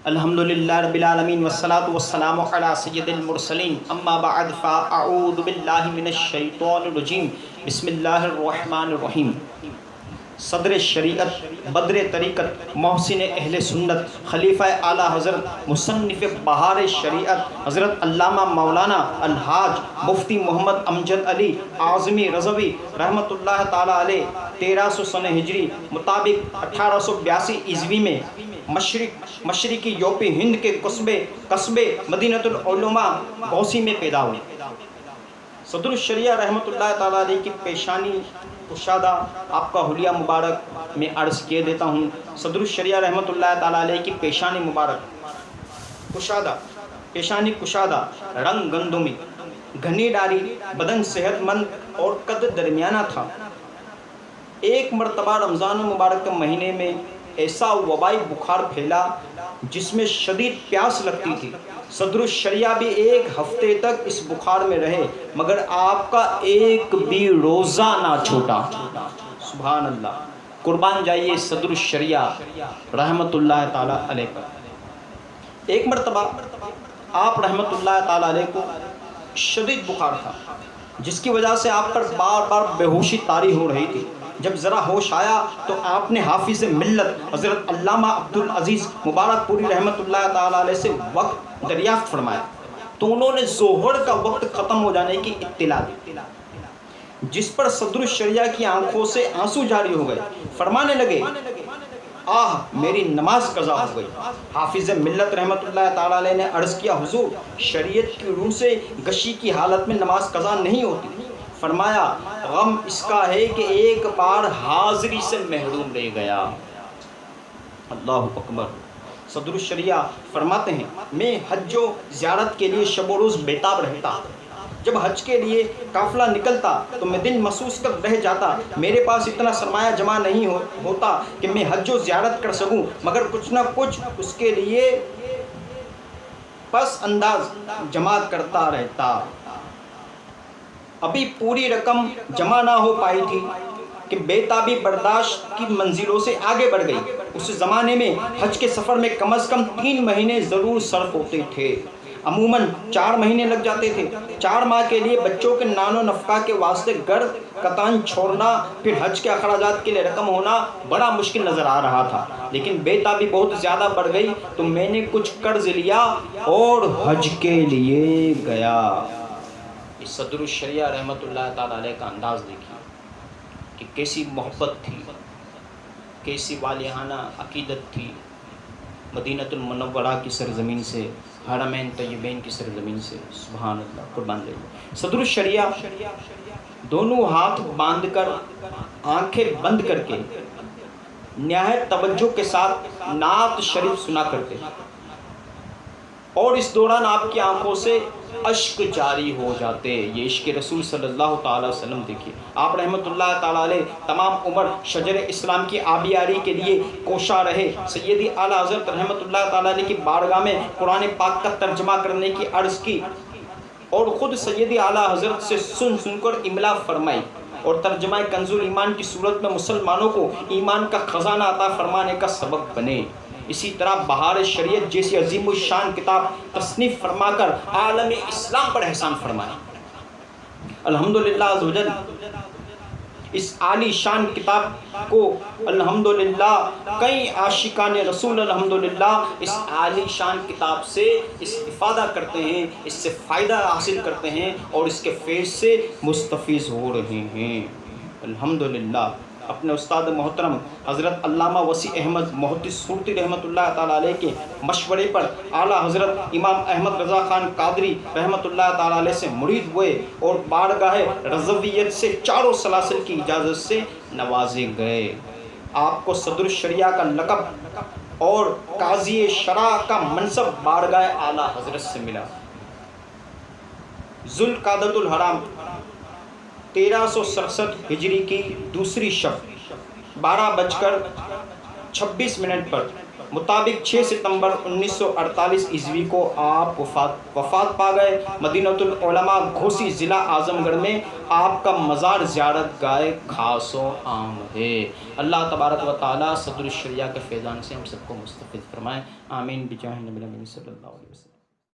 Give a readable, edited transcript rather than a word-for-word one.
الحمدللہ رب العالمین والصلاة والسلام علی سید المرسلین اما بعد فاعوذ باللہ من الشیطان الرجیم بسم اللہ الرحمن الرحیم۔ صدر شریعت، بدر طریقت، محسن اہل سنت، خلیفہ اعلیٰ حضرت مصنف بہار شریعت حضرت علامہ مولانا الحاج مفتی محمد امجد علی اعظمی رضوی رحمۃ اللہ تعالیٰ علیہ 1300 سنہ ہجری مطابق 1882 عیسوی میں مشرقی یورپی ہند کے قصبے مدینۃ العلماء بوسی میں پیدا ہوئے۔ صدر الشریعہ رحمۃ اللہ تعالیٰ علیہ کی پیشانی کشادہ آپ کا حلیہ مبارک میں عرض کیے دیتا ہوں۔ صدر الشریعہ رحمۃ اللہ تعالیٰ علیہ کی پیشانی مبارک کشادہ، پیشانی کشادہ، رنگ گندمی، گھنی ڈالی، بدن صحت مند اور قد درمیانہ تھا۔ ایک مرتبہ رمضان المبارک کے مہینے میں ایسا وبائی بخار پھیلا جس میں شدید پیاس لگتی تھی۔ صدر الشریعہ بھی ایک ہفتے تک اس بخار میں رہے مگر آپ کا ایک بھی روزہ نہ چھوٹا۔ سبحان اللہ، قربان جائیے صدر الشریعہ رحمۃ اللہ تعالیٰ علیہ پر۔ ایک مرتبہ آپ رحمۃ اللہ تعالیٰ علیہ کو شدید بخار تھا جس کی وجہ سے آپ پر بار بار بے ہوشی طاری ہو رہی تھی۔ جب ذرا ہوش آیا تو آپ نے حافظ ملت حضرت علامہ عبدالعزیز مبارک پوری رحمۃ اللہ تعالیٰ علیہ سے وقت دریافت فرمایا تو انہوں نے ظہر کا وقت ختم ہو جانے کی اطلاع دی، جس پر صدر الشریعہ کی آنکھوں سے آنسو جاری ہو گئے۔ فرمانے لگے، آہ میری نماز قضا ہو گئی۔ حافظ ملت رحمۃ اللہ تعالیٰ علیہ نے عرض کیا، حضور شریعت کی روح سے غشی کی حالت میں نماز قضا نہیں ہوتی۔ فرمایا، غم اس کا ہے کہ ایک بار حاضری سے محروم رہ گیا۔ اللہ اکبر۔ صدر الشریعہ فرماتے ہیں، میں حج و زیارت کے لیے شب و روز بیتاب رہتا۔ جب حج کے لیے قافلہ نکلتا تو میں دل محسوس کر رہ جاتا، میرے پاس اتنا سرمایہ جمع نہیں ہوتا کہ میں حج و زیارت کر سکوں، مگر کچھ نہ کچھ اس کے لیے پس انداز جمع کرتا رہتا۔ ابھی پوری رقم جمع نہ ہو پائی تھی کہ بیتابی برداشت کی منزلوں سے آگے بڑھ گئی۔ اس زمانے میں حج کے سفر میں کم از کم 3 مہینے ضرور صرف ہوتے تھے، عموماً 4 مہینے لگ جاتے تھے۔ 4 ماہ کے لیے بچوں کے نان و نفقہ کے واسطے گھر قطان چھوڑنا، پھر حج کے اخراجات کے لیے رقم ہونا بڑا مشکل نظر آ رہا تھا۔ لیکن بیتابی بہت زیادہ بڑھ گئی تو میں نے کچھ قرض لیا اور حج کے لیے گیا۔ صدر الشریعہ رحمۃ اللہ تعالیٰ علیہ کا انداز دیکھیے کہ کیسی محبت تھی، کیسی والہانہ عقیدت تھی۔ مدینۃ المنورہ کی سرزمین سے، حرمین طیبین کی سرزمین سے، سبحان اللہ، قربان جائیے۔ صدر الشریعہ دونوں ہاتھ باندھ کر، آنکھیں بند کر کے نہایت توجہ کے ساتھ نعت شریف سنا کرتے اور اس دوران آپ کی آنکھوں سے اشک جاری ہو جاتے۔ یہ عشق رسول صلی اللہ تعالیٰ وسلم دیکھیے۔ آپ رحمۃ اللہ تعالیٰ علیہ تمام عمر شجر اسلام کی آبیاری کے لیے کوشاں رہے۔ سیدی اعلیٰ حضرت رحمۃ اللہ تعالیٰ علیہ کی بارگاہ میں قرآن پاک کا ترجمہ کرنے کی عرض کی اور خود سیدی اعلیٰ حضرت سے سن کر املا فرمائی اور ترجمہ کنز الایمان کی صورت میں مسلمانوں کو ایمان کا خزانہ عطا فرمانے کا سبب بنے۔ اسی طرح بہار شریعت جیسی عظیم الشان کتاب تصنیف فرما کر عالم اسلام پر احسان فرمایا۔ الحمدللہ عزوجل اس عالی شان کتاب کو الحمدللہ کئی عاشقان رسول الحمدللہ اس عالی شان کتاب سے استفادہ کرتے ہیں، اس سے فائدہ حاصل کرتے ہیں اور اس کے فیض سے مستفیض ہو رہے ہیں۔ الحمدللہ اپنے استاد محترم حضرت علامہ وسیع احمد محدث سورتی رحمۃ اللہ تعالیٰ علیہ کے مشورے پر اعلیٰ حضرت امام احمد رضا خان قادری رحمۃ اللہ تعالیٰ علیہ سے مرید ہوئے اور بارگاہ رضویت سے چاروں سلاسل کی اجازت سے نوازے گئے۔ آپ کو صدر الشریعہ کا لقب اور قاضی شرع کا منصب بارگاہ اعلیٰ حضرت سے ملا۔ ذوالقعدۃ الحرام 1367 ہجری کی دوسری شب 12:26 پر مطابق 6 ستمبر 1948 عیسوی کو آپ وفات پا گئے۔ مدینۃ العلماء گھوسی ضلع اعظم گڑھ میں آپ کا مزار زیارت گاہ خاص و عام ہے۔ اللہ تبارک و تعالیٰ صدر الشریعہ کے فیضان سے ہم سب کو مستفید فرمائے، آمین بجاہ نبی صلی اللہ علیہ وسلم۔